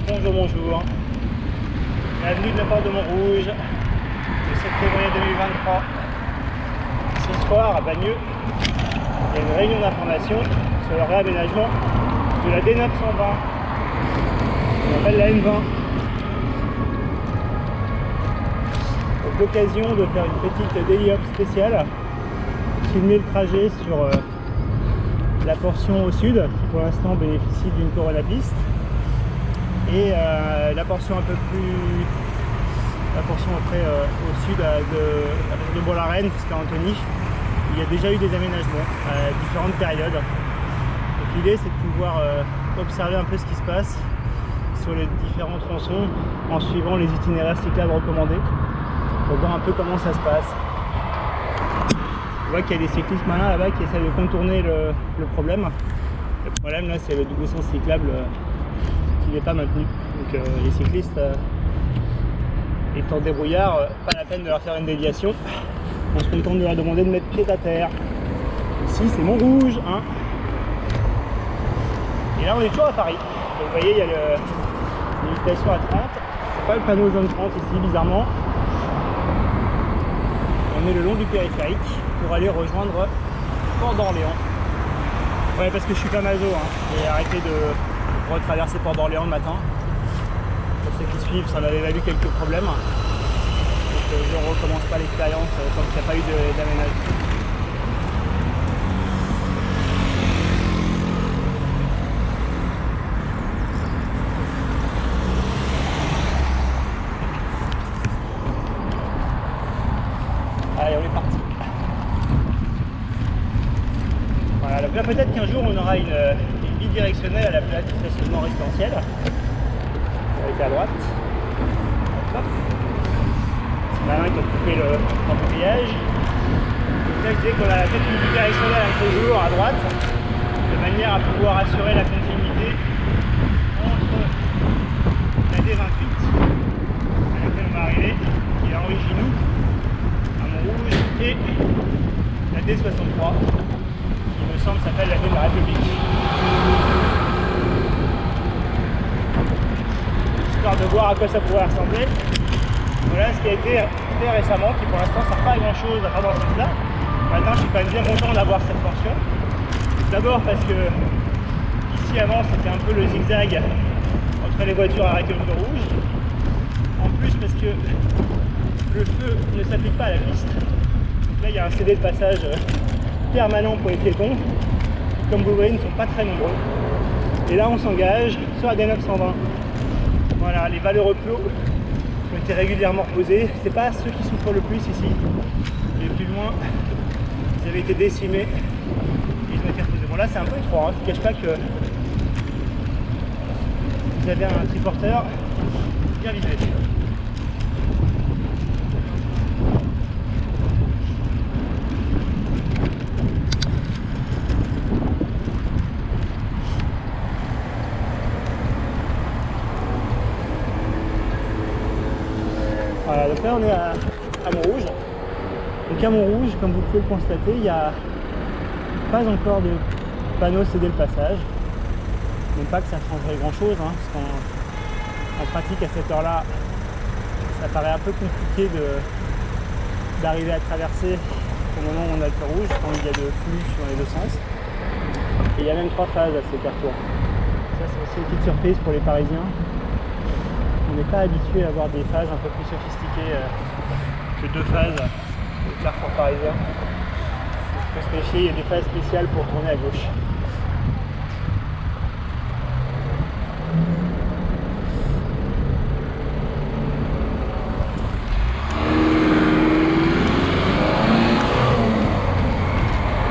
Bonjour, bonjour. Bienvenue de la porte de Montrouge, le 7 février 2023. Ce soir à Bagneux, il y a une réunion d'information sur le réaménagement de la D920, qu'on appelle la N20. Donc l'occasion de faire une petite daily up spéciale, filmer le trajet sur la portion au sud, qui pour l'instant bénéficie d'une Corona piste. Et la portion un peu plus, la portion après au sud de Bois-la-Reine jusqu'à Antony, il y a déjà eu des aménagements à différentes périodes. Donc l'idée c'est de pouvoir observer un peu ce qui se passe sur les différents tronçons en suivant les itinéraires cyclables recommandés pour voir un peu comment ça se passe. On voit qu'il y a des cyclistes malins là-bas qui essaient de contourner le problème. Le problème là c'est le double sens cyclable qui n'est pas maintenu. Donc les cyclistes étant débrouillards, pas la peine de leur faire une déviation. On se contente de leur demander de mettre pied à terre. Ici c'est Montrouge, hein. Et là on est toujours à Paris. Donc, vous voyez il y a une limitation à 30. C'est pas le panneau zone 30 ici bizarrement. On est le long du périphérique pour aller rejoindre Port d'Orléans. Ouais parce que je suis comme Azo, hein. J'ai arrêté de retraverser Port d'Orléans le matin. Pour ceux qui suivent, ça m'avait valu quelques problèmes. Donc je ne recommence pas l'expérience tant qu'il n'y a pas eu d'aménagement. Allez, on est parti. Voilà, donc là peut-être qu'un jour on aura une bidirectionnelle à la place du stationnement résidentiel. On va être à droite. Hop. C'est malin qui a coupé l'embouteillage. Donc là je disais qu'on a peut-être une bidirectionnelle un peu jour à droite, de manière à pouvoir assurer la continuité entre la D28 à laquelle on va arriver, qui est à Henri-Ginou, à Montrouge, et la D63, qui me semble s'appelle la D de la République. Histoire de voir à quoi ça pourrait ressembler. Voilà ce qui a été fait récemment, qui pour l'instant ne sert pas à grand chose à faire dans ce sens-là. Maintenant je suis quand même bien content d'avoir cette portion. D'abord parce que ici avant c'était un peu le zigzag entre les voitures arrêtées au feu rouge. En plus parce que le feu ne s'applique pas à la piste. Donc là il y a un CD de passage permanent pour les piétons, qui comme vous voyez ne sont pas très nombreux. Et là on s'engage sur la D920. Voilà, les valeureux plots qui ont été régulièrement reposés, c'est pas ceux qui souffrent le plus ici. Les plus loin, ils avaient été décimés, ils ont été reposés. Bon là c'est un peu étroit, hein. Je ne cache pas que vous avez un triporteur bien visé. Voilà, donc là on est à Montrouge. Donc à Montrouge, comme vous pouvez le constater, il n'y a pas encore de panneau céder le passage. Même pas que ça changerait grand chose, hein, parce qu'en pratique à cette heure-là, ça paraît un peu compliqué d'arriver à traverser au moment où on a le feu rouge, quand il y a de flux dans les deux sens. Et il y a même 3 phases à ces carrefours. Ça c'est aussi une petite surprise pour les Parisiens. On n'est pas habitué à avoir des phases un peu plus sophistiquées que 2 phases au carrefour parisien. Il faut se méfier, il y a des phases spéciales pour tourner à gauche.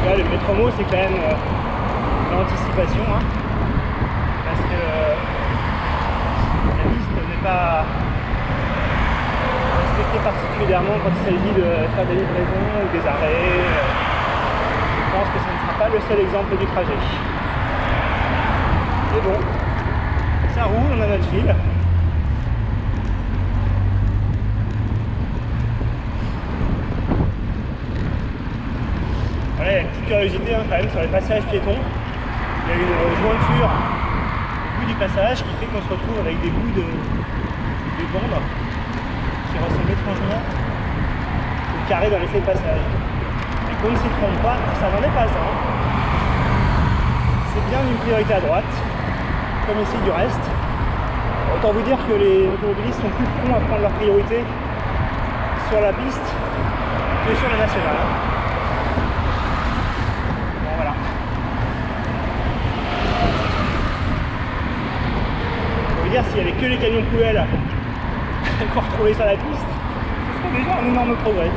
Là, le métromo, c'est quand même l'anticipation, hein, parce que la piste n'est pas respectée particulièrement quand il s'agit de faire des livraisons ou des arrêts. Je pense que ce ne sera pas le seul exemple du trajet. Mais bon, ça roule, on a notre fil. Voilà, il y a une petite curiosité hein, quand même sur les passages piétons. Il y a une jointure au bout du passage qui fait qu'on se retrouve avec des bouts de bande qui ressemblent étrangement au carré dans l'effet de passage. Et qu'on ne s'y trompe pas, ça n'en est pas un. C'est bien une priorité à droite, comme ici du reste. Autant vous dire que les automobilistes sont plus prompts à prendre leur priorité sur la piste que sur la nationale. Bon voilà. On veut dire s'il n'y avait que les camions poubelles qu'on retrouvait sur la piste, ce serait déjà un énorme progrès.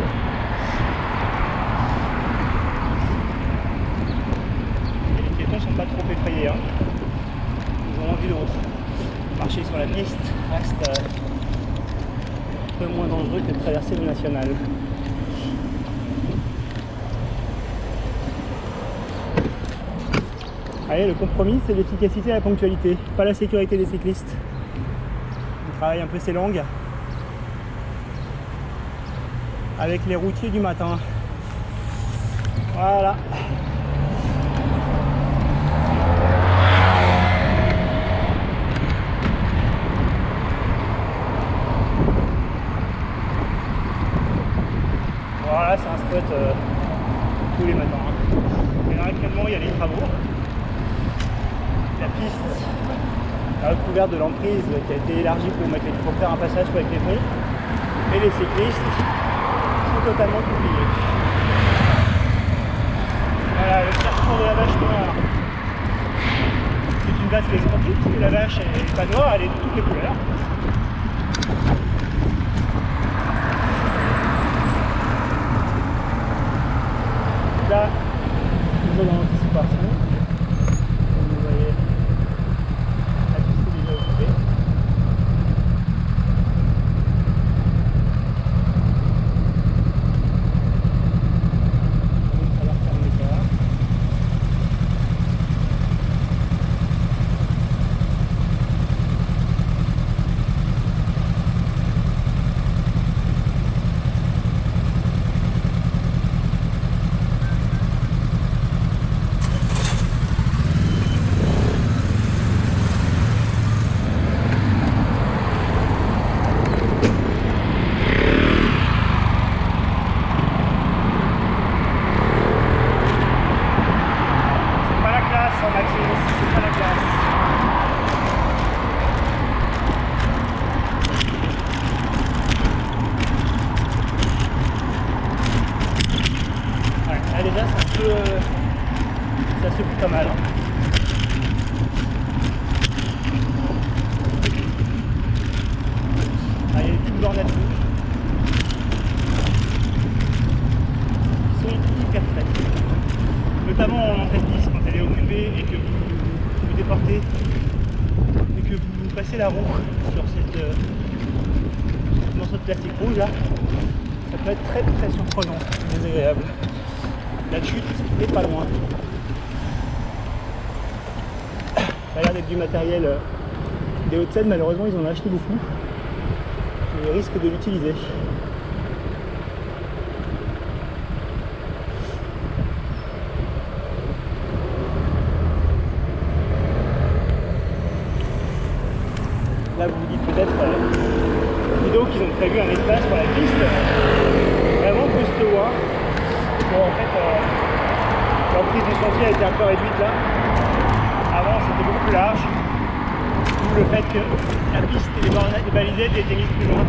Et les piétons sont pas trop effrayés, hein. Ils ont envie de marcher sur la piste, reste un peu moins dangereux que de traverser le national. Allez, le compromis, c'est l'efficacité et la ponctualité, pas la sécurité des cyclistes. On travaille un peu ses langues avec les routiers du matin. Voilà. Voilà, c'est un spot tous les matins. Et là, actuellement, il y a les travaux. La piste a recouvert de l'emprise qui a été élargie pour faire un passage avec les ponts. Et les cyclistes sont totalement oubliés. Voilà, le carrefour de la vache noire. C'est une vache qui est sportive, parce que la vache n'est pas noire, elle est de toutes les couleurs. Là, toujours dans l'anticipation, comme vous voyez, la piste est déjà occupée. Donc ça va refermer ça. Déjà, ça se fout pas mal. Hein. Ah, il y a des petites bornettes rouges qui sont hyper prêtes. Notamment en entrée de piste quand elle est occupée et que vous déportez et que vous passez la roue sur cette morceau de plastique rouge là, ça peut être très très surprenant, désagréable. La chute est pas loin. Ça a l'air d'être du matériel des Hauts-de-Seine, malheureusement ils en ont acheté beaucoup. Et ils risquent de l'utiliser. Là vous vous dites peut-être vidéo qu'ils ont prévu un espace pour la piste vraiment costaud. Hein. Bon, en fait, l'emprise du sentier a été un peu réduite là. Avant, c'était beaucoup plus large. D'où le fait que la piste et les bornettes et balisettes étaient mises plus loin.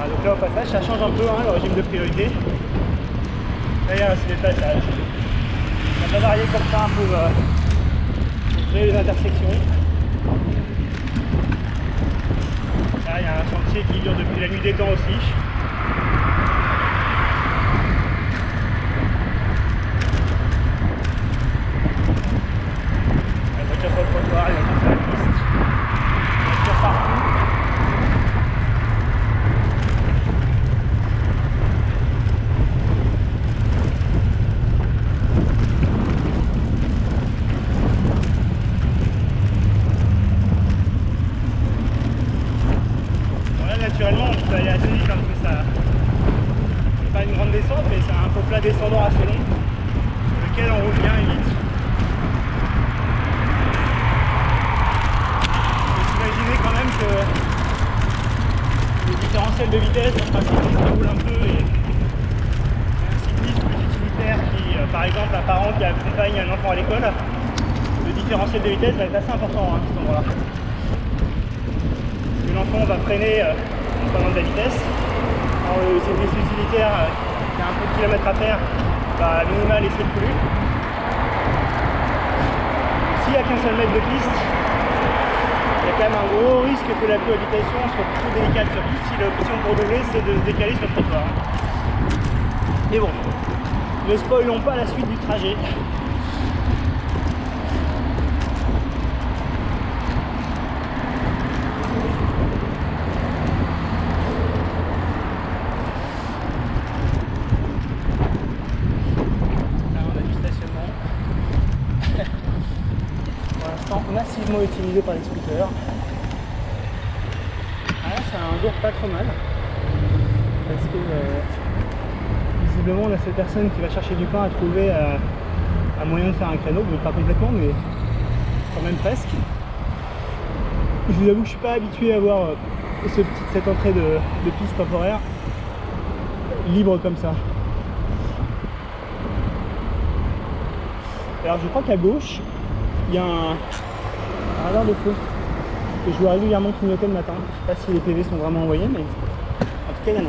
Donc là au passage ça change un peu hein, le régime de priorité. D'ailleurs c'est les passages. On va varier comme ça un peu pour créer les intersections. Là il y a un sentier qui dure depuis la nuit des temps aussi. La voiture sur le trottoir, il y a sur la piste. La voiture partout. drop et c'est un faux plat descendant assez long, sur lequel on roule bien et vite. Il faut s'imaginer quand même que le différentiel de vitesse entre un cycliste qui roule un peu et un cycliste plus utilitaire qui, par exemple, un parent qui accompagne un enfant à l'école, le différentiel de vitesse va être assez important à cet endroit-là. L'enfant va freiner en prenant de la vitesse. Alors, le cycliste utilitaire qui a un peu de kilomètres à faire va à minima laisser le plus. S'il n'y a qu'un seul mètre de piste, il y a quand même un gros risque que la cohabitation soit plutôt délicate, surtout si l'option pour doubler c'est de se décaler sur le trottoir. Mais bon, ne spoilons pas la suite du trajet. Massivement utilisé par les scooters. Ah, c'est un jour pas trop mal parce que visiblement on a cette personne qui va chercher du pain à trouver un moyen de faire un créneau, bon, pas complètement mais quand même presque. Je vous avoue que je suis pas habitué à voir cette entrée de piste temporaire libre comme ça. Alors je crois qu'à gauche il y a un radar de feu que je dois régulièrement clignoter le matin. Je sais pas si les PV sont vraiment envoyés, mais en tout cas il y en a un.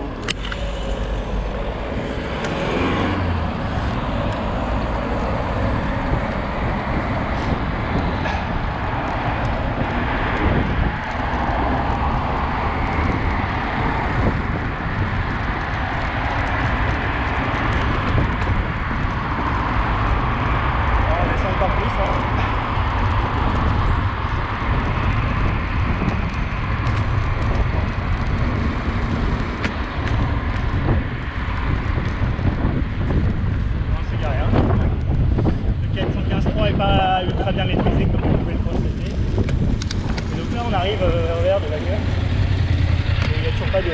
On descend encore plus, hein. Pas ultra bien maîtrisé comme vous pouvez le constater. Et donc là on arrive au vers de Bagneux et il n'y a toujours pas de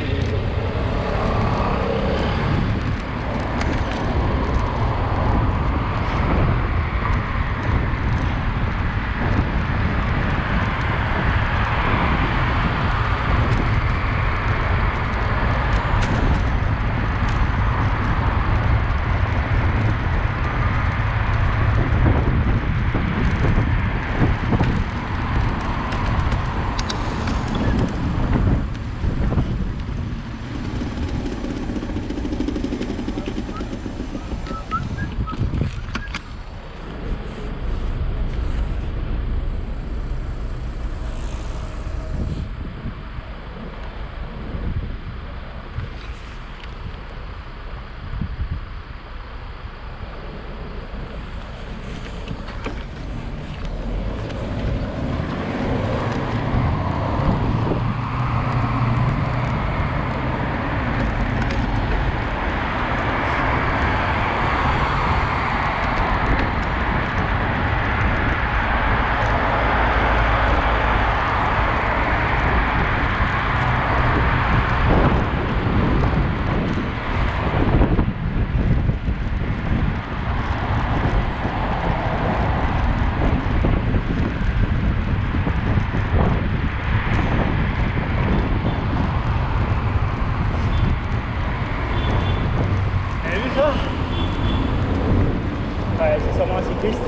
Ouais, c'est sûrement un cycliste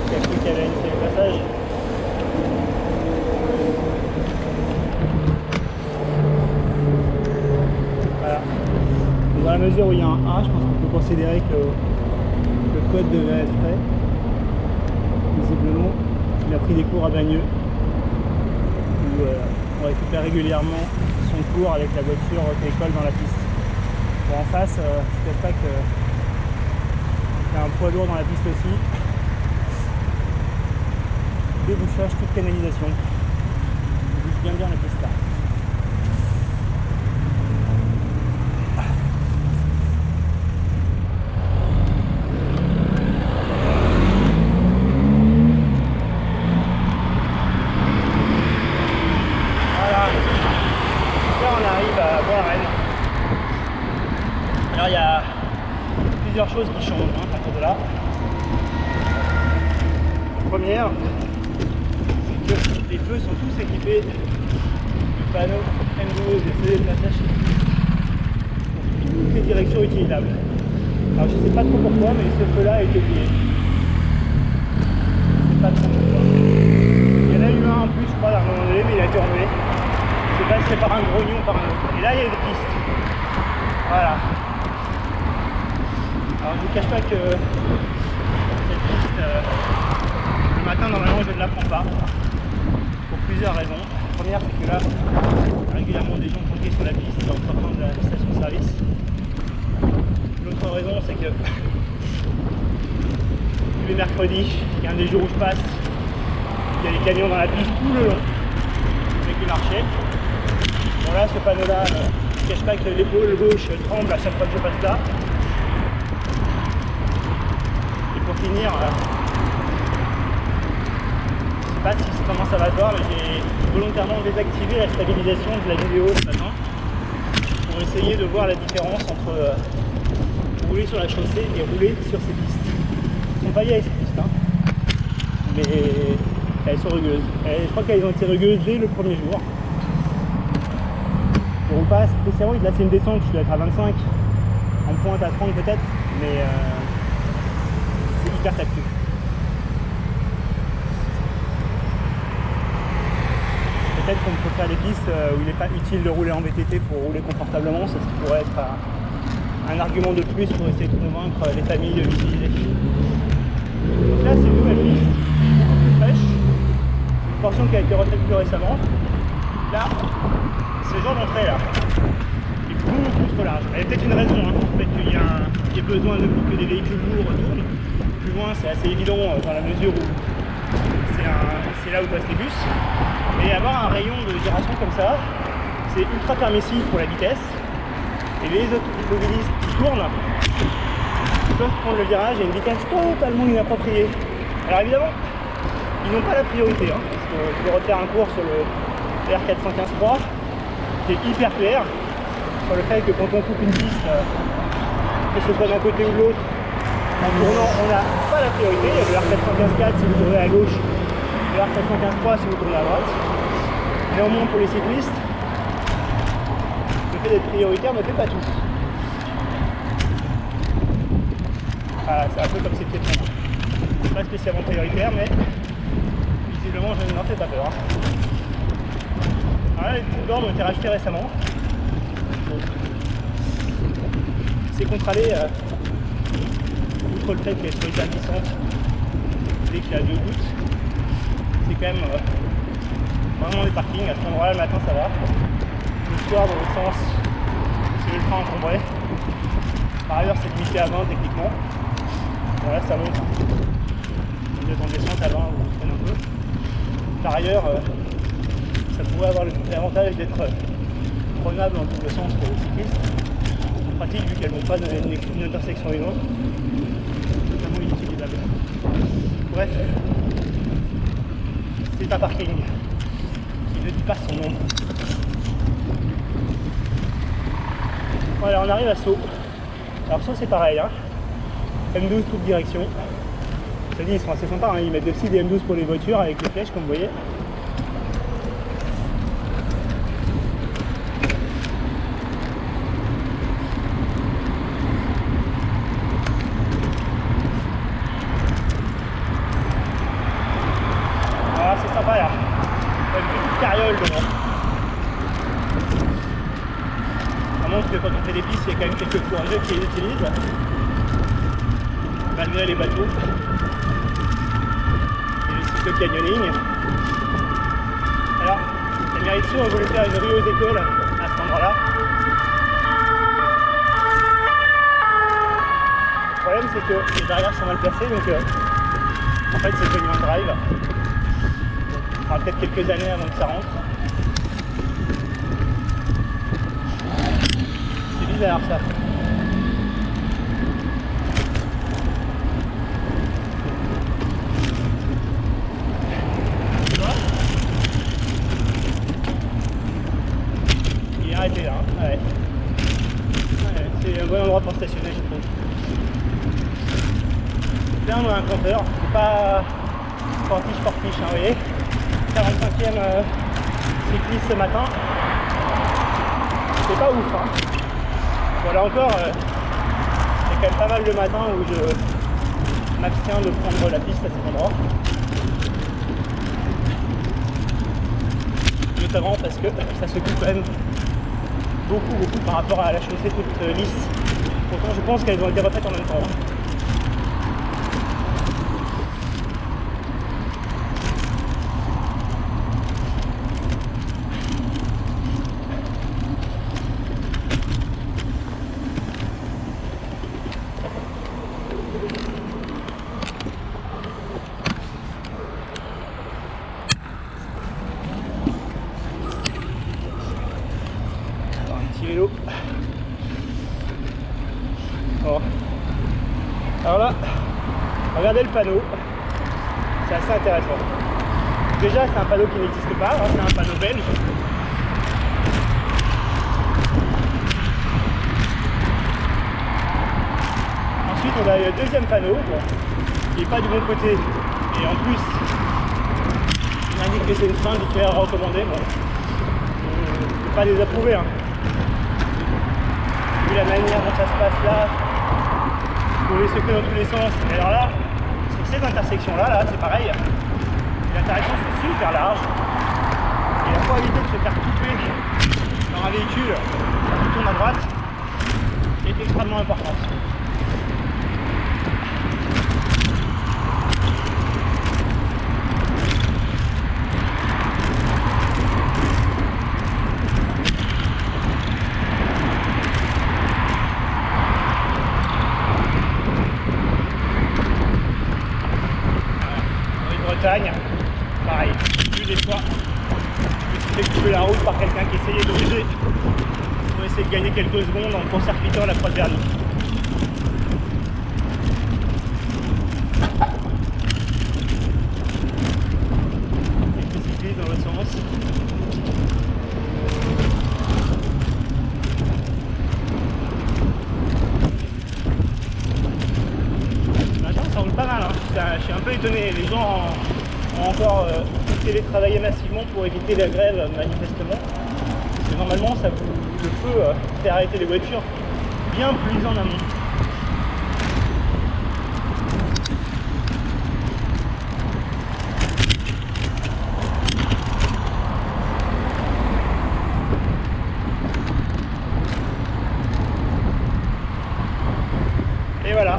qui a cru qu'il y avait initié le passage. Voilà. Donc dans la mesure où il y a un A, je pense qu'on peut considérer que le code devait être fait. Visiblement, il a pris des cours à Bagneux où on récupère régulièrement son cours avec la voiture qui colle dans la piste. Bon, en face, je ne cache pas que il y a un poids lourd dans la piste aussi. Débouchage, toute canalisation. On bouge bien la piste là. Voilà. Là on arrive à Bois-la-Reine. Alors il y a plusieurs choses qui changent à partir de là. La première, c'est que les feux sont tous équipés du panneau M12 et feux déplaçages pour toutes les directions utilisables. Alors je sais pas trop pourquoi, mais ce feu là a été oublié. Je sais pas trop pourquoi. Il y en a eu un en plus, je crois, à un moment donné, mais il a été enlevé. Je sais pas si c'est par un grognon ou par un autre. Et là il y a des pistes. Voilà. Alors je vous cache pas que cette piste, le matin normalement je ne la prends pas. Pour plusieurs raisons. La première c'est que là, régulièrement des gens conduisent sur la piste en sortant de la station-service. L'autre raison c'est que tous les mercredis, il y a un des jours où je passe, il y a des camions dans la piste tout le long avec les marchés. Bon là ce panneau là, je ne cache pas que l'épaule gauche tremble à chaque fois que je passe là. Et pour finir, je ne sais pas comment ça va se voir, mais j'ai volontairement désactivé la stabilisation de la vidéo ce matin pour essayer de voir la différence entre rouler sur la chaussée et rouler sur ces pistes. Elles sont pas vieilles ces pistes, mais elles sont rugueuses. Je crois qu'elles ont été rugueuses dès le premier jour. Je roule pas spécialement, là c'est une descente, je dois être à 25, en pointe à 30 peut-être, mais c'est hyper tactique. Peut-être qu'on peut faire des pistes où il n'est pas utile de rouler en VTT pour rouler confortablement, ça pourrait être un argument de plus pour essayer de convaincre les familles de l'utiliser. Donc là c'est une nouvelle piste, beaucoup plus fraîche, une portion qui a été refaite plus récemment. Là, ce genre d'entrée là est beaucoup trop large. Il y a peut-être une raison, le fait qu'il y ait besoin de que des véhicules lourds retournent. Plus loin c'est assez évident dans la mesure où c'est là où passent les bus. Mais avoir un rayon de giration comme ça, c'est ultra permissif pour la vitesse. Et les automobilistes qui tournent peuvent prendre le virage à une vitesse totalement inappropriée. Alors évidemment, ils n'ont pas la priorité, parce que je vais refaire un cours sur le R415-3 qui est hyper clair sur le fait que quand on coupe une piste, que ce soit d'un côté ou de l'autre, en tournant, on n'a pas la priorité. Il y a le R415-4 si vous tournez à gauche, le R415-3 si vous tournez à droite. Néanmoins pour les cyclistes, le fait d'être prioritaire ne fait pas tout. Ah, c'est un peu comme ces piétons. C'est pas spécialement prioritaire, mais visiblement je ne leur fais pas peur. Alors là, les petites bornes ont été rachetées récemment. C'est contre-allé, outre le fait qu'elles soient interdistantes dès qu'il y a 2 gouttes, c'est quand même vraiment des parkings. À cet endroit-là, le matin, ça va. Le soir, dans l'autre sens, c'est ultra encombré. Par ailleurs, c'est limité à 20 techniquement. Bon, là, ça monte. Vous êtes en descente à 20, vous traînez un peu. Par ailleurs, ça pourrait avoir l'avantage d'être prenable dans tout le sens pour les cyclistes. C'est pratique vu qu'elles ne vont pas donner une intersection à une autre. C'est totalement inutilisable. Bref, c'est un parking qui ne dit pas son nom. Voilà, on arrive à Sceaux. Alors Sceaux c'est pareil, M12 toute direction. Ça dit, ils sont assez sympas, ils mettent aussi des M12 pour les voitures avec les flèches comme vous voyez. Voilà, c'est sympa là. Une petite carriole devant. Ça montre que quand on fait des pistes, il y a quand même quelques courageux qui les utilisent. Malgré les bateaux. Et le cycle canyoning. Alors, la mairie de Sceaux a voulu faire une rue aux écoles à cet endroit-là. Le problème c'est que les barrières sont mal placées, donc en fait c'est devenu un drive. Il faudra peut-être quelques années avant que ça rentre. C'est bizarre ça. Il est arrêté là, ouais. C'est un bon endroit pour stationner je trouve. 21 dans un compteur, c'est pas sportif, hein, vous voyez. 45e cycliste ce matin, c'est pas ouf, hein. Voilà encore, c'est quand même pas mal le matin où je m'abstiens de prendre la piste à cet endroit. Notamment parce que ça se coupe quand même beaucoup par rapport à la chaussée toute lisse. Pourtant je pense qu'elles ont été refaites en même temps. Vélo. Bon. Alors là, regardez le panneau, c'est assez intéressant. Déjà, c'est un panneau qui n'existe pas, hein, c'est un panneau belge. Ensuite, on a le deuxième panneau, bon, qui n'est pas du bon côté, et en plus, il indique que c'est une fin d'itinéraire recommandée. Bon, je ne peux pas les approuver. Hein. La manière dont ça se passe là, vous pouvez secouer dans tous les sens. Et alors là, sur cette intersection là, c'est pareil. Les intersections sont super larges. Et la probabilité de se faire couper dans un véhicule qui tourne à droite est extrêmement importante. Pareil, vu des fois, je me suis fait couper la route par quelqu'un qui essayait de bouger pour essayer de gagner quelques secondes en court-circuitant la croix de Verny. Quelques cyclistes dans l'autre sens. Maintenant, ça roule pas mal, hein. Je suis un peu étonné. Les gens ont encore télétravaillé massivement pour éviter la grève, manifestement. Parce que normalement, le feu fait arrêter les voitures bien plus en amont. Et voilà.